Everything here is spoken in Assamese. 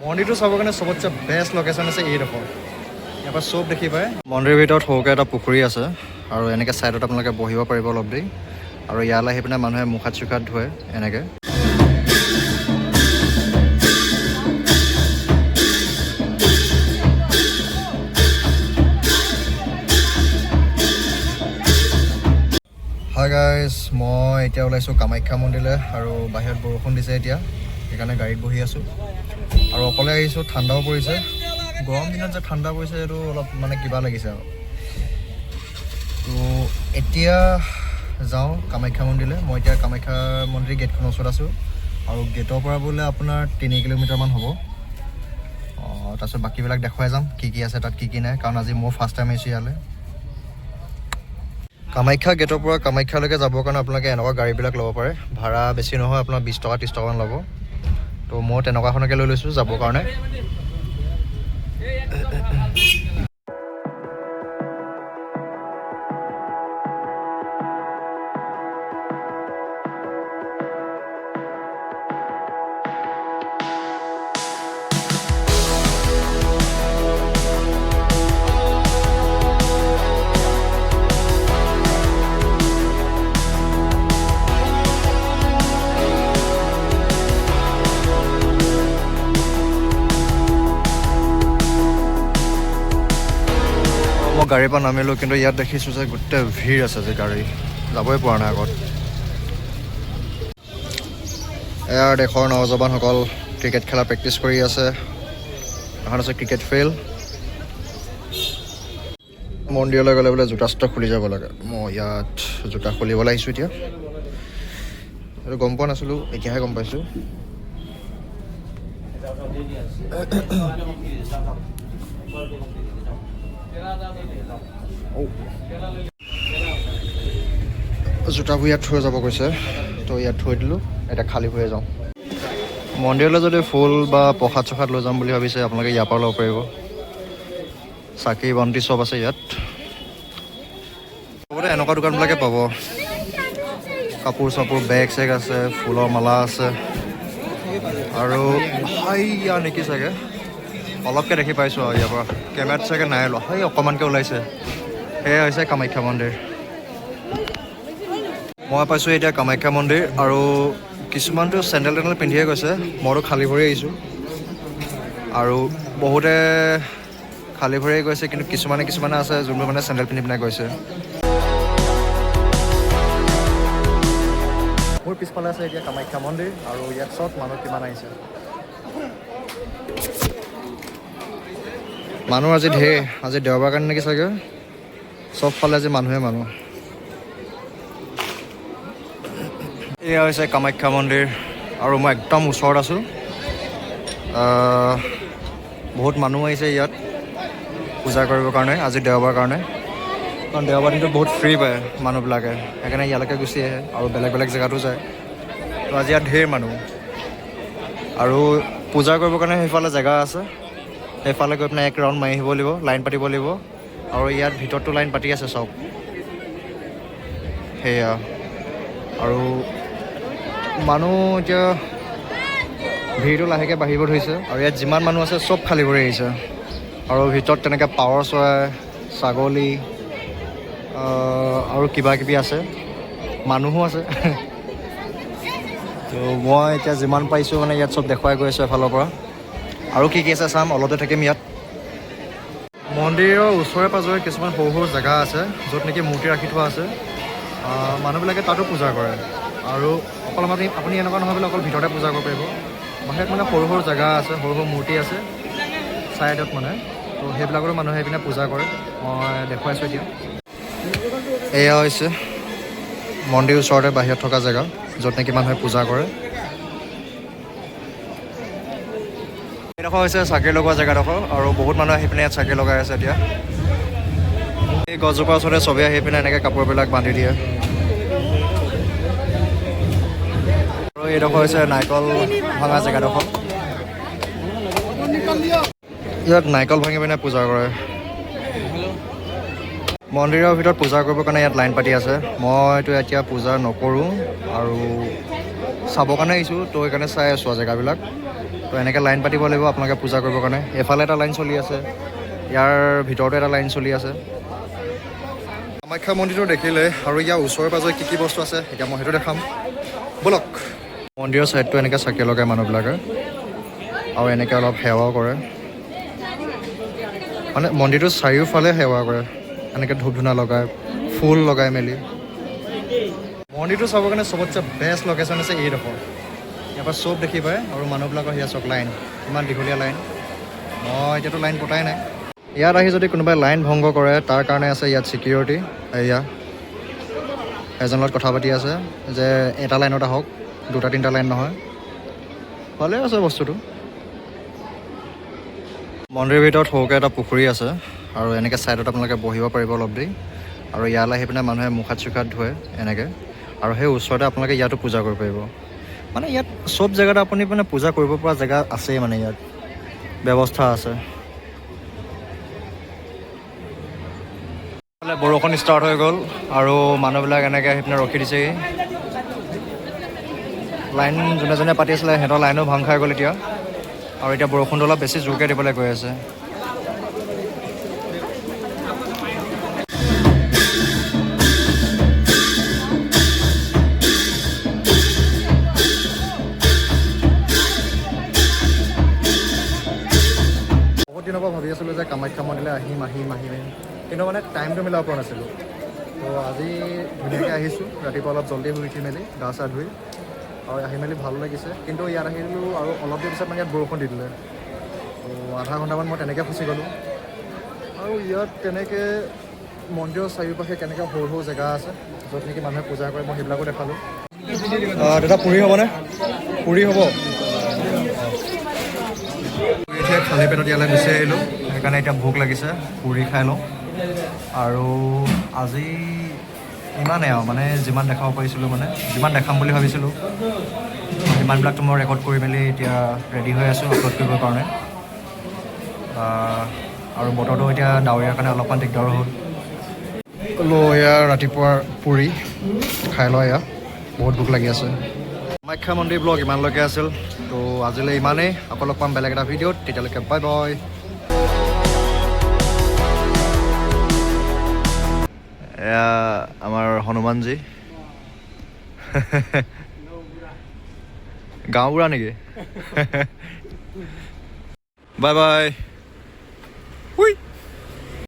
মন্দিৰটো চাবৰ কাৰণে চবতছে বেষ্ট লোকেশ্যন আছে এইডোখৰ। ইয়াৰ পৰা চব দেখি পায়। মন্দিৰৰ ভিতৰত সৰুকৈ এটা পুখুৰী আছে আৰু এনেকৈ ছাইডত আপোনালোকে বহিব পাৰিব অলপ দেৰি। আৰু ইয়ালৈ আহি পিনে মানুহে মুখ হাত চুখ হাত ধুৱে এনেকৈ। হাই গাইজ, মই এতিয়া ওলাইছোঁ কামাখ্যা মন্দিৰলৈ আৰু বাহিৰত বৰষুণ দিছে এতিয়া, সেইকাৰণে গাড়ীত বহি আছোঁ আৰু অকলে আহিছোঁ। ঠাণ্ডাও পৰিছে, গৰম দিনত যে ঠাণ্ডা পৰিছে এইটো অলপ মানে কিবা লাগিছে আৰু। তো এতিয়া যাওঁ কামাখ্যা মন্দিৰলৈ। মই এতিয়া কামাখ্যা মন্দিৰ গেটখনৰ ওচৰত আছোঁ আৰু গেটৰ পৰা বোলে আপোনাৰ 3 কিলোমিটাৰমান হ'ব। তাৰপিছত বাকীবিলাক দেখুৱাই যাম কি কি আছে তাত, কি কি নাই, কাৰণ আজি মোৰ ফাৰ্ষ্ট টাইম আহিছোঁ ইয়ালৈ। কামাখ্যা গেটৰ পৰা কামাখ্যালৈকে যাবৰ কাৰণে আপোনালোকে এনেকুৱা গাড়ীবিলাক ল'ব পাৰে। ভাড়া বেছি নহয়, আপোনাৰ 20 টকা 30 টকামান ল'ব। তো মই তেনেকুৱাখনকে লৈ লৈছোঁ যাবৰ কাৰণে। মই গাড়ীৰ পৰা নামিলোঁ, কিন্তু ইয়াত দেখিছোঁ যে গোটেই ভিৰ আছে যে গাড়ী, যাবই পৰা নাই আগত। এয়াৰ দেশৰ নৱজৱানসকল ক্ৰিকেট খেলা প্ৰেক্টিছ কৰি আছে। এখন আছে ক্ৰিকেট ফিল্ড। মন্দিৰলৈ গ'লে বোলে জোতা চোতা খুলি যাব লাগে। মই ইয়াত জোতা খুলিবলৈ আহিছোঁ এতিয়া। এইটো গম পোৱা নাছিলোঁ, এতিয়াহে গম পাইছোঁ। জোতাবোৰ ইয়াত থৈ যাব কৈছে, তো ইয়াত থৈ দিলোঁ। এতিয়া খালী ভৰিৰে যাওঁ। মন্দিৰলৈ যদি ফুল বা প্ৰসাদ চসাদ লৈ যাম বুলি ভাবিছে আপোনালোকে ইয়াৰ পৰা ল'ব পাৰিব। চাকি বন্তি চব আছে ইয়াত। চবতে এনেকুৱা দোকানবিলাকে পাব। কাপোৰ চাপোৰ, বেগ চেগ আছে, ফুলৰ মালা আছে আৰু হাইয়া নেকি চাগে, অলপকৈ দেখি পাইছোঁ আৰু ইয়াৰ পৰা। কেমেৰাত চাগে নাই লোৱা, সেই অকণমানকৈ ওলাইছে। সেয়া হৈছে কামাখ্যা মন্দিৰ। মই পাইছোঁ এতিয়া কামাখ্যা মন্দিৰ আৰু কিছুমানটো চেণ্ডেল টেণ্ডেল পিন্ধিয়ে গৈছে। মইতো খালী ভৰি আহিছোঁ আৰু বহুতে খালী ভৰিয়ে গৈছে, কিন্তু কিছুমানে আছে যোনবোৰ মানে চেণ্ডেল পিন্ধি পিনে গৈছে। মোৰ পিছফালে আছে এতিয়া কামাখ্যা মন্দিৰ আৰু ইয়াত চব মানুহ কিমান আহিছে। মানুহ আজি ঢেৰ, আজি দেওবাৰ কাৰণে নেকি চাগে, চবফালে আজি মানুহে মানুহ। এয়া হৈছে কামাখ্যা মন্দিৰ আৰু মই একদম ওচৰত আছোঁ। বহুত মানুহ আহিছে ইয়াত পূজা কৰিবৰ কাৰণে, আজি দেওবাৰ কাৰণে। কাৰণ দেওবাৰ দিনটো বহুত ফ্ৰী পায় মানুহবিলাকে, সেইকাৰণে ইয়ালৈকে গুচি আহে আৰু বেলেগ বেলেগ জেগাতো যায়। তো আজি ইয়াত ঢেৰ মানুহ আৰু পূজা কৰিবৰ কাৰণে সেইফালে জেগা আছে, সেইফালে গৈ পিনে এক ৰাউণ্ড মাৰি আহিব লাগিব, লাইন পাতিব লাগিব। আৰু ইয়াত ভিতৰতো লাইন পাতি আছে চব, সেয়া। আৰু মানুহ এতিয়া ভিৰটো লাহেকৈ বাঢ়িব ধৰিছে আৰু ইয়াত যিমান মানুহ আছে চব খালী ভৰি আহিছে। আৰু ভিতৰত তেনেকৈ পাৰ চৰাই, ছাগলী আৰু কিবা কিবি আছে, মানুহো আছে। তো মই এতিয়া যিমান পাৰিছোঁ মানে ইয়াত চব দেখুৱাই গৈ আছোঁ এফালৰ পৰা। আৰু কি কি আছে চাম, অলপতে থাকিম ইয়াত। মন্দিৰৰ ওচৰে পাঁজৰে কিছুমান সৰু সৰু জেগা আছে য'ত নেকি মূৰ্তি ৰাখি থোৱা আছে। মানুহবিলাকে তাতো পূজা কৰে আৰু অকল আপুনি এনেকুৱা নহয় বোলে অকল ভিতৰতে পূজা কৰিব পাৰিব। বাহিৰত মানে সৰু সৰু জেগা আছে, সৰু সৰু মূৰ্তি আছে ছাইডত মানে, তো সেইবিলাকৰো মানুহে আহি পিনে পূজা কৰে। মই দেখুৱাইছোঁ এতিয়া। এয়া হৈছে মন্দিৰ ওচৰতে বাহিৰত থকা জেগা য'ত নেকি মানুহে পূজা কৰে। এইডোখৰ হৈছে চাকি লগোৱা জেগাডোখৰ আৰু বহুত মানুহ আহি পিনে ইয়াত চাকি লগাই আছে এতিয়া। এই গছজোপাৰ ওচৰতে চবেই আহি পিনে এনেকৈ কাপোৰবিলাক বান্ধি দিয়ে। আৰু এইডোখৰ হৈছে নাৰিকল ভঙা জেগাডোখৰ। ইয়াত নাৰিকল ভাঙি পিনে পূজা কৰে। মন্দিৰৰ ভিতৰত পূজা কৰিবৰ কাৰণে ইয়াত লাইন পাতি আছে। মইতো এতিয়া পূজা নকৰোঁ আৰু চাবৰ কাৰণে আহিছোঁ, তো সেইকাৰণে চাই আছোঁ জেগাবিলাক। তো এনেকৈ লাইন পাতিব লাগিব আপোনালোকে পূজা কৰিবৰ কাৰণে। এফালে এটা লাইন চলি আছে, ইয়াৰ ভিতৰতে এটা লাইন চলি আছে। কামাখ্যা মন্দিৰটো দেখিলে আৰু ইয়াৰ ওচৰে পাজৰে কি বস্তু আছে এতিয়া মই সেইটো দেখাম, ব'লক। মন্দিৰৰ ছাইডটো এনেকৈ চাকি লগায় মানুহবিলাকে আৰু এনেকৈ অলপ সেৱাও কৰে, মানে মন্দিৰটোৰ চাৰিওফালে সেৱা কৰে, এনেকৈ ধূপ ধূনা লগায়, ফুল লগাই মেলি। মন্দিৰটো চাবৰ কাৰণে চবতছে বেষ্ট লোকেশ্যন আছে এইডোখৰ। ইয়াৰ পৰা চব দেখি পায় আৰু মানুহবিলাকৰ সেয়া চব লাইন, ইমান দীঘলীয়া লাইন। মই এতিয়াতো লাইন পতাই নাই। ইয়াত আহি যদি কোনোবাই লাইন ভংগ কৰে তাৰ কাৰণে আছে ইয়াত ছিকিউৰিটি। এয়া এজনৰ লগত কথা পাতি আছে যে এটা লাইনত আহক, দুটা তিনিটা লাইন নহয়। ভালে আছে বস্তুটো। মন্দিৰৰ ভিতৰত সৰুকৈ এটা পুখুৰী আছে আৰু এনেকৈ ছাইডত আপোনালোকে বহিব পাৰিব অলপ দেৰি। আৰু ইয়ালৈ আহি পিনে মানুহে মুখ হাত চুখ হাত ধুৱে এনেকৈ, আৰু সেই ওচৰতে আপোনালোকে ইয়াতো পূজা কৰিব পাৰিব। মানে ইয়াত চব জেগাতে আপুনি মানে পূজা কৰিব পৰা জেগা আছেই, মানে ইয়াত ব্যৱস্থা আছে। বৰষুণ ষ্টাৰ্ট হৈ গ'ল আৰু মানুহবিলাক এনেকৈ আহি পিনে ৰখি দিছেহি। লাইন যোনে যোনে পাতি আছিলে সিহঁতৰ লাইনো ভাং খাই গ'ল এতিয়া, আৰু এতিয়া বৰষুণটো অলপ বেছি জোৰকৈ দিবলৈ গৈ আছে। বহুত দিনৰ পৰা ভাবি আছিলোঁ যে কামাখ্যা মন্দিৰলৈ আহিম, কিন্তু মানে টাইমটো মিলাব পৰা নাছিলোঁ। তো আজি ধুনীয়াকৈ আহিছোঁ, ৰাতিপুৱা অলপ জল্দি শুই উঠি মেলি গা চা ধুই, আৰু আহি মেলি ভাল লাগিছে। কিন্তু ইয়াত আহিলোঁ আৰু অলপ দেৰি পিছত মানে ইয়াত বৰষুণ দি দিলে, তো আধা ঘণ্টামান মই তেনেকৈ ফচি গ'লোঁ। আৰু ইয়াত তেনেকৈ মন্দিৰৰ চাৰিওপাশে কেনেকৈ সৰু সৰু জেগা আছে য'ত নেকি মানুহে পূজা কৰে, মই সেইবিলাকো দেখালোঁ। দাদা পুৰি হ'বনে? পুৰি হ'ব। এতিয়া খালী পেটত ইয়ালৈ গুচি আহিলোঁ, সেইকাৰণে এতিয়া ভোক লাগিছে, পুৰি খাই লওঁ। আৰু আজি ইমানেই আৰু, মানে যিমান দেখাব পাৰিছিলোঁ, মানে যিমান দেখাম বুলি ভাবিছিলোঁ সিমানবিলাকতো মই ৰেকৰ্ড কৰি মেলি এতিয়া ৰেডি হৈ আছোঁ আপলোড কৰিবৰ কাৰণে। আৰু বতৰটো এতিয়া ডাৱৰীয়াৰ কাৰণে অলপমান দিগদাৰো হ'ল। এয়া ৰাতিপুৱাৰ পুৰি খাই লওঁ, এয়া বহুত ভোক লাগি আছে। কামাখ্যা মন্দিৰ ব্লগ ইমানলৈকে আছিল, তো আজিলৈ ইমানেই। আকৌ লগ পাম বেলেগ এটা ভিডিঅ'ত, তেতিয়ালৈকে বাই বাই। এয়া আমাৰ হনুমানজী। গাঁওবুঢ়া নেকি? Bye bye.